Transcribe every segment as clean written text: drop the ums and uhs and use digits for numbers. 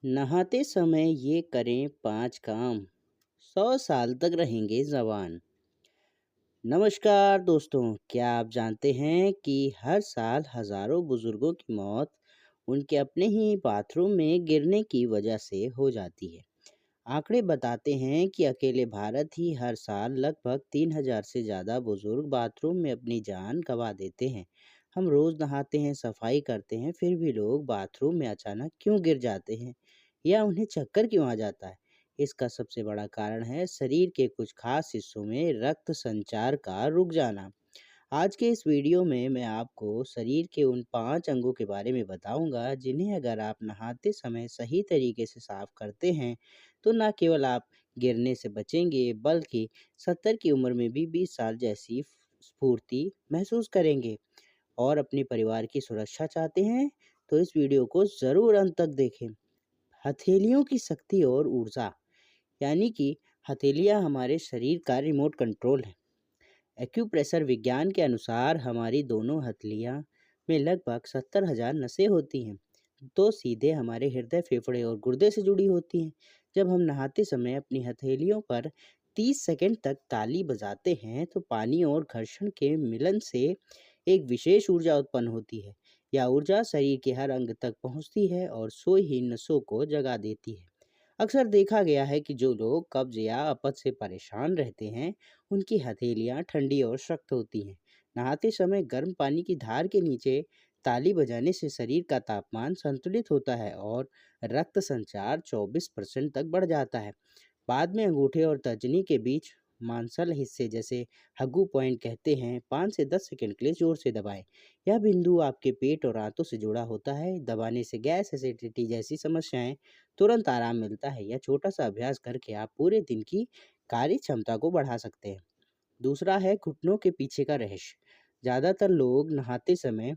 नहाते समय ये करें 5 काम, 100 साल तक रहेंगे जवान। नमस्कार दोस्तों, क्या आप जानते हैं कि हर साल हजारों बुजुर्गों की मौत उनके अपने ही बाथरूम में गिरने की वजह से हो जाती है। आंकड़े बताते हैं कि अकेले भारत ही हर साल लगभग 3,000 से ज़्यादा बुजुर्ग बाथरूम में अपनी जान गंवा देते हैं। हम रोज़ नहाते हैं, सफाई करते हैं, फिर भी लोग बाथरूम में अचानक क्यों गिर जाते हैं या उन्हें चक्कर क्यों आ जाता है? इसका सबसे बड़ा कारण है शरीर के कुछ खास हिस्सों में रक्त संचार का रुक जाना। आज के इस वीडियो में मैं आपको शरीर के उन 5 अंगों के बारे में बताऊंगा जिन्हें अगर आप नहाते समय सही तरीके से साफ करते हैं तो न केवल आप गिरने से बचेंगे बल्कि 70 की उम्र में भी 20 साल जैसी स्फूर्ति महसूस करेंगे। और अपने परिवार की सुरक्षा चाहते हैं तो इस वीडियो को ज़रूर अंत तक देखें। हथेलियों की शक्ति और ऊर्जा, यानी कि हथेलियाँ हमारे शरीर का रिमोट कंट्रोल है। एक्यूप्रेशर विज्ञान के अनुसार हमारी दोनों हथेलियां में लगभग 70,000 नसें होती हैं, तो सीधे हमारे हृदय, फेफड़े और गुर्दे से जुड़ी होती हैं। जब हम नहाते समय अपनी हथेलियों पर 30 सेकंड तक ताली बजाते हैं तो पानी और घर्षण के मिलन से एक विशेष ऊर्जा उत्पन्न होती है। यह ऊर्जा शरीर के हर अंग तक पहुंचती है और सोई हुई नसों को जगा देती है। अक्सर देखा गया है कि जो लोग कब्ज या अपच से परेशान रहते हैं उनकी हथेलियां ठंडी और सख्त होती हैं। नहाते समय गर्म पानी की धार के नीचे ताली बजाने से शरीर का तापमान संतुलित होता है और रक्त संचार 24% तक बढ़ जाता है। बाद में अंगूठे और तर्जनी के बीच मांसल हिस्से जैसे हग्गू पॉइंट कहते हैं 5 से 10 सेकंड के लिए जोर से दबाएं। यह बिंदु आपके पेट और आंतों से जुड़ा होता है। दबाने से गैस, एसिडिटी जैसी समस्याएं तुरंत आराम मिलता है। यह छोटा सा अभ्यास करके आप पूरे दिन की कार्य क्षमता को बढ़ा सकते हैं। दूसरा है घुटनों के पीछे का रहस्य। ज़्यादातर लोग नहाते समय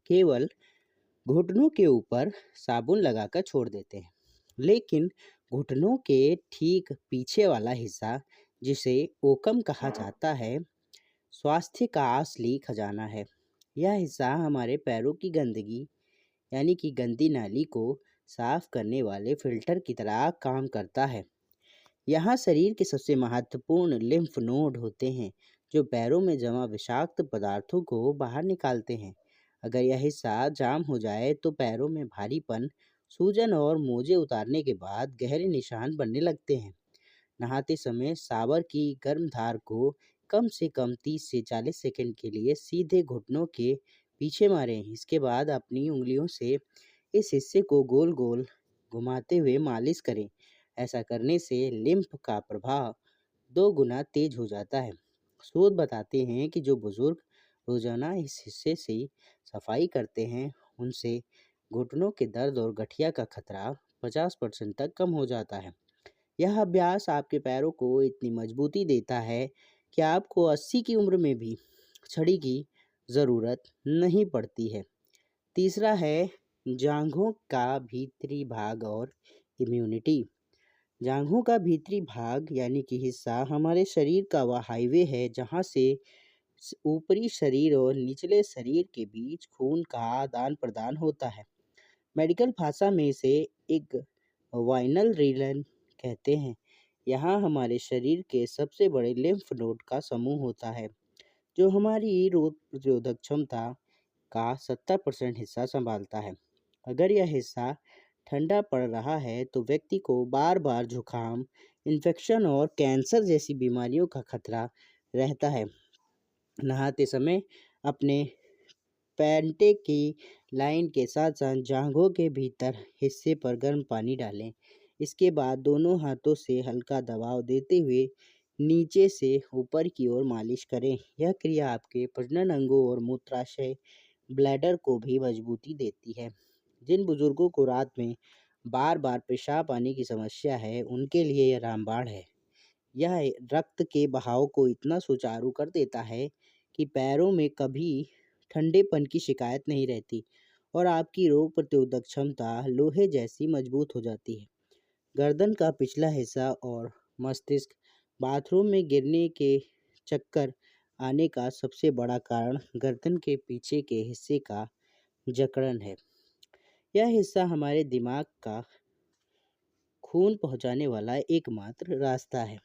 केवल घुटनों के ऊपर साबुन लगाकर छोड़ देते हैं, लेकिन घुटनों के ठीक पीछे वाला हिस्सा, जिसे ओकम कहा जाता है, स्वास्थ्य का असली खजाना है। यह हिस्सा हमारे पैरों की गंदगी, यानी कि गंदी नाली को साफ करने वाले फिल्टर की तरह काम करता है। यहाँ शरीर के सबसे महत्वपूर्ण लिम्फ नोड होते हैं जो पैरों में जमा विषाक्त पदार्थों को बाहर निकालते हैं। अगर यह हिस्सा जाम हो जाए तो पैरों में भारीपन, सूजन और मोजे उतारने के बाद गहरे निशान बनने लगते हैं। नहाते समय शावर की गर्म धार को कम से कम 30 से 40 सेकंड के लिए सीधे घुटनों के पीछे मारें। इसके बाद अपनी उंगलियों से इस हिस्से को गोल गोल घुमाते हुए मालिश करें। ऐसा करने से लिम्फ का प्रवाह 2 गुना तेज हो जाता है। शोध बताते हैं कि जो बुजुर्ग रोजाना इस हिस्से से सफाई करते हैं उनसे घुटनों के दर्द और गठिया का खतरा 50% तक कम हो जाता है। यह अभ्यास आपके पैरों को इतनी मजबूती देता है कि आपको 80 की उम्र में भी छड़ी की ज़रूरत नहीं पड़ती है। तीसरा है जांघों का भीतरी भाग और इम्यूनिटी। जांघों का भीतरी भाग, यानी कि हिस्सा, हमारे शरीर का वह हाईवे है जहाँ से ऊपरी शरीर और निचले शरीर के बीच खून का आदान प्रदान होता है। मेडिकल भाषा में इसे एक वाइनल रीलन कहते हैं। यहाँ हमारे शरीर के सबसे बड़े लिम्फ नोड का समूह होता है जो हमारी रोग प्रतिरोधक क्षमता का 70% हिस्सा संभालता है। अगर यह हिस्सा ठंडा पड़ रहा है तो व्यक्ति को बार बार जुकाम, इन्फेक्शन और कैंसर जैसी बीमारियों का खतरा रहता है। नहाते समय अपने पैंटे की लाइन के साथ साथ जांघों के भीतर हिस्से पर गर्म पानी डालें। इसके बाद दोनों हाथों से हल्का दबाव देते हुए नीचे से ऊपर की ओर मालिश करें। यह क्रिया आपके प्रजनन अंगों और मूत्राशय ब्लैडर को भी मजबूती देती है। जिन बुजुर्गों को रात में बार बार पेशाब आने की समस्या है उनके लिए यह रामबाण है। यह रक्त के बहाव को इतना सुचारू कर देता है कि पैरों में कभी ठंडेपन की शिकायत नहीं रहती और आपकी रोग प्रतिरोधक क्षमता लोहे जैसी मजबूत हो जाती है। गर्दन का पिछला हिस्सा और मस्तिष्क, बाथरूम में गिरने के चक्कर आने का सबसे बड़ा कारण गर्दन के पीछे के हिस्से का जकड़न है। यह हिस्सा हमारे दिमाग का खून पहुंचाने वाला एकमात्र रास्ता है।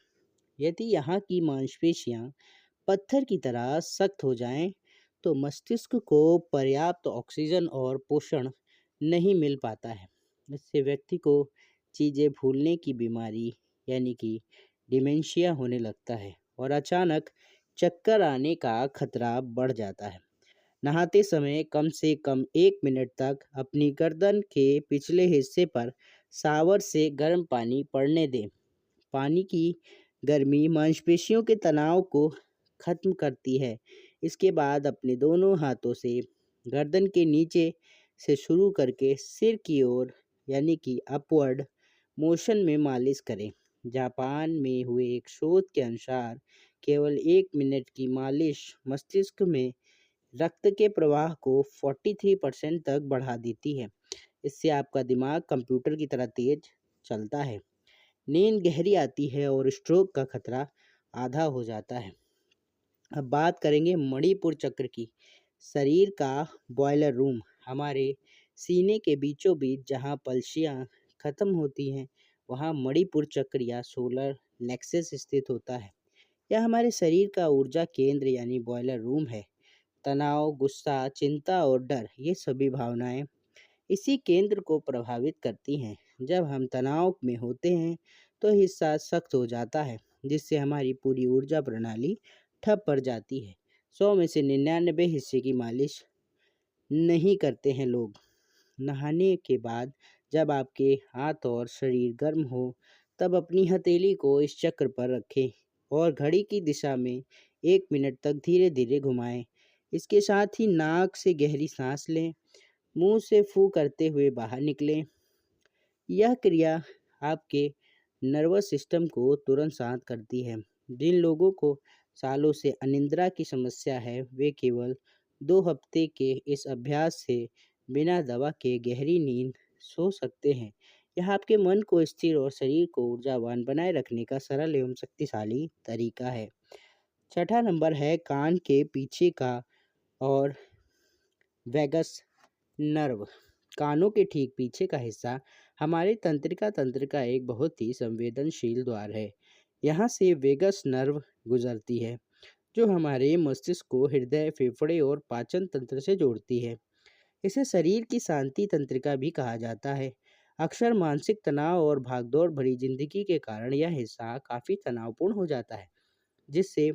यदि यहाँ की मांसपेशियां पत्थर की तरह सख्त हो जाएं, तो मस्तिष्क को पर्याप्त ऑक्सीजन और पोषण नहीं मिल पाता है। इससे व्यक्ति को चीज़ें भूलने की बीमारी यानी कि डिमेंशिया होने लगता है और अचानक चक्कर आने का खतरा बढ़ जाता है। नहाते समय कम से कम 1 मिनट तक अपनी गर्दन के पिछले हिस्से पर शावर से गर्म पानी पड़ने दें। पानी की गर्मी मांसपेशियों के तनाव को खत्म करती है। इसके बाद अपने दोनों हाथों से गर्दन के नीचे से शुरू करके सिर की ओर यानी कि अपवर्ड मोशन में मालिश करें। जापान में हुए एक शोध के अनुसार केवल 1 मिनट की मालिश मस्तिष्क में रक्त के प्रवाह को 43% तक बढ़ा देती है। इससे आपका दिमाग कंप्यूटर की तरह तेज चलता है, नींद गहरी आती है और स्ट्रोक का खतरा आधा हो जाता है। अब बात करेंगे मणिपुर चक्र की। शरीर का बॉयलर रूम हमारे सीने के बीचों बीच जहाँ पलशियाँ खत्म होती हैं, वहाँ मणिपुर चक्र या सोलर प्लेक्सस स्थित होता है। यह हमारे शरीर का ऊर्जा केंद्र यानी बॉयलर रूम है। तनाव, गुस्सा, चिंता और डर ये सभी भावनाएं इसी केंद्र को प्रभावित करती हैं। जब हम तनाव में होते हैं तो हिस्सा सख्त हो जाता है, जिससे हमारी पूरी ऊर्जा प्रणाली ठप पड़ जाती है। 100 में से 99 हिस्से की मालिश नहीं करते हैं लोग। नहाने के बाद जब आपके हाथ और शरीर गर्म हो, तब अपनी हथेली को इस चक्र पर रखें और घड़ी की दिशा में 1 मिनट तक धीरे धीरे घुमाएं। इसके साथ ही नाक से गहरी सांस लें, मुंह से फू करते हुए बाहर निकलें। यह क्रिया आपके नर्वस सिस्टम को तुरंत शांत करती है। जिन लोगों को सालों से अनिद्रा की समस्या है, वे केवल 2 हफ्ते के इस अभ्यास से बिना दवा के गहरी नींद सो सकते हैं। यह आपके मन को स्थिर और शरीर को ऊर्जावान बनाए रखने का सरल एवं शक्तिशाली तरीका है। छठा नंबर है कान के पीछे का और वैगस नर्व। कानों के ठीक पीछे का हिस्सा हमारे तंत्रिका तंत्र का एक बहुत ही संवेदनशील द्वार है। यहाँ से वेगस नर्व गुजरती है, जो हमारे मस्तिष्क को हृदय, फेफड़े और पाचन तंत्र से जोड़ती है। इसे शरीर की शांति तंत्रिका भी कहा जाता है। अक्सर मानसिक तनाव और भागदौड़ भरी जिंदगी के कारण यह हिस्सा काफ़ी तनावपूर्ण हो जाता है, जिससे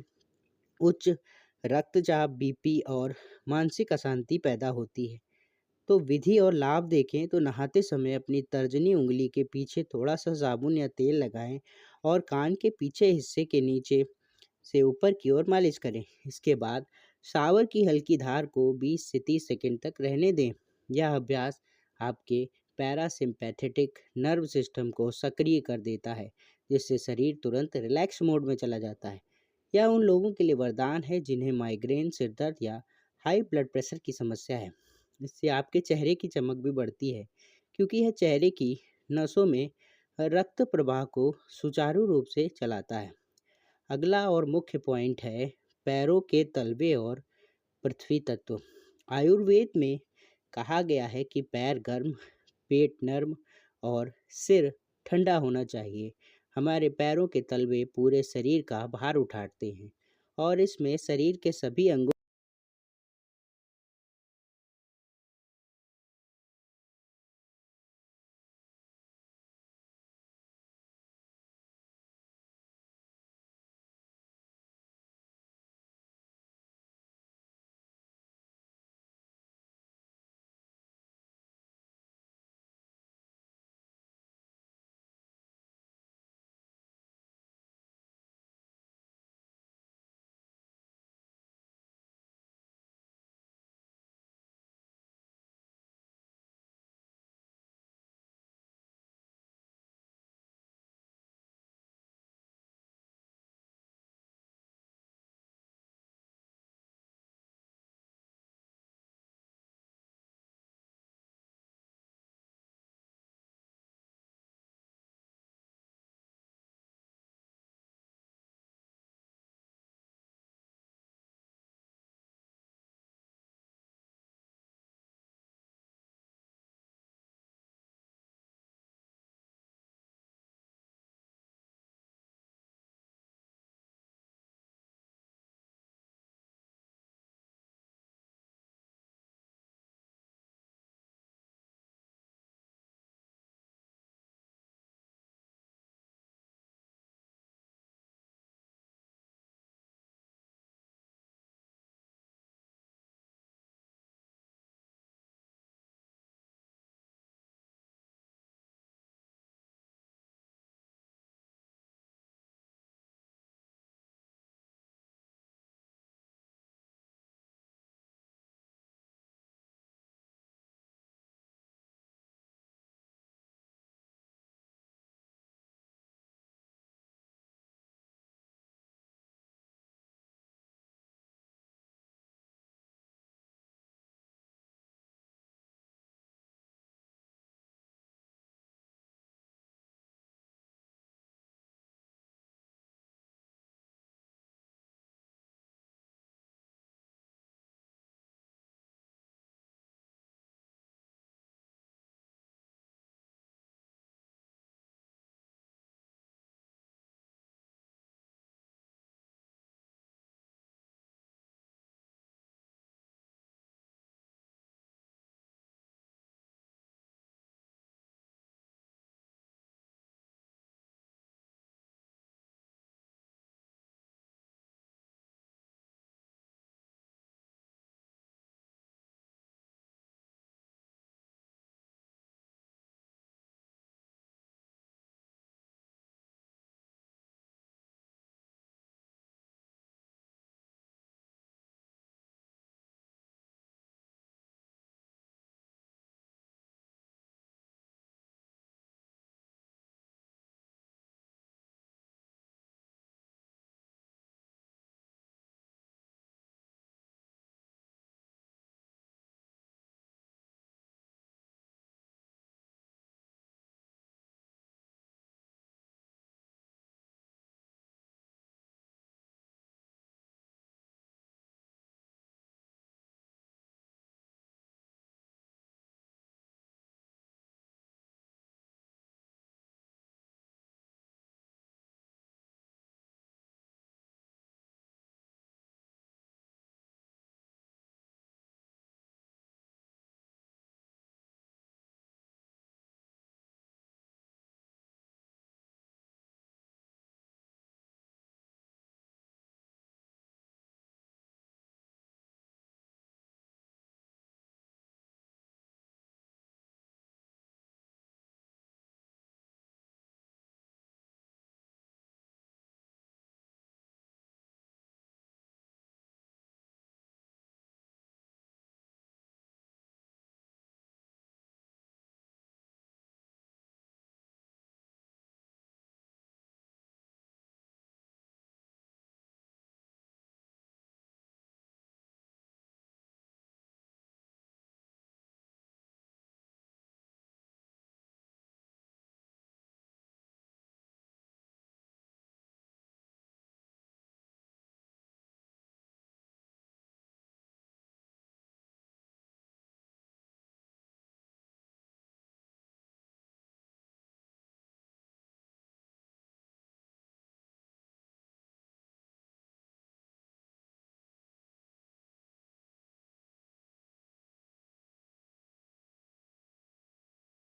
उच्च रक्तचाप, बीपी और मानसिक अशांति पैदा होती है। तो विधि और लाभ देखें तो नहाते समय अपनी तर्जनी उंगली के पीछे थोड़ा सा साबुन या तेल लगाएं और कान के पीछे हिस्से के नीचे से ऊपर की ओर मालिश करें। इसके बाद शावर की हल्की धार को 20 से 30 सेकंड तक रहने दें। यह अभ्यास आपके पैरासिम्पैथेटिक नर्व सिस्टम को सक्रिय कर देता है, जिससे शरीर तुरंत रिलैक्स मोड में चला जाता है। यह उन लोगों के लिए वरदान है जिन्हें माइग्रेन, सिरदर्द या हाई ब्लड प्रेशर की समस्या है। इससे आपके चेहरे की चमक भी बढ़ती है, क्योंकि यह चेहरे की नसों में रक्त प्रवाह को सुचारू रूप से चलाता है। अगला और मुख्य पॉइंट है पैरों के तलवे और पृथ्वी तत्व। आयुर्वेद में कहा गया है कि पैर गर्म, पेट नर्म और सिर ठंडा होना चाहिए। हमारे पैरों के तलवे पूरे शरीर का भार उठाते हैं और इसमें शरीर के सभी अंगों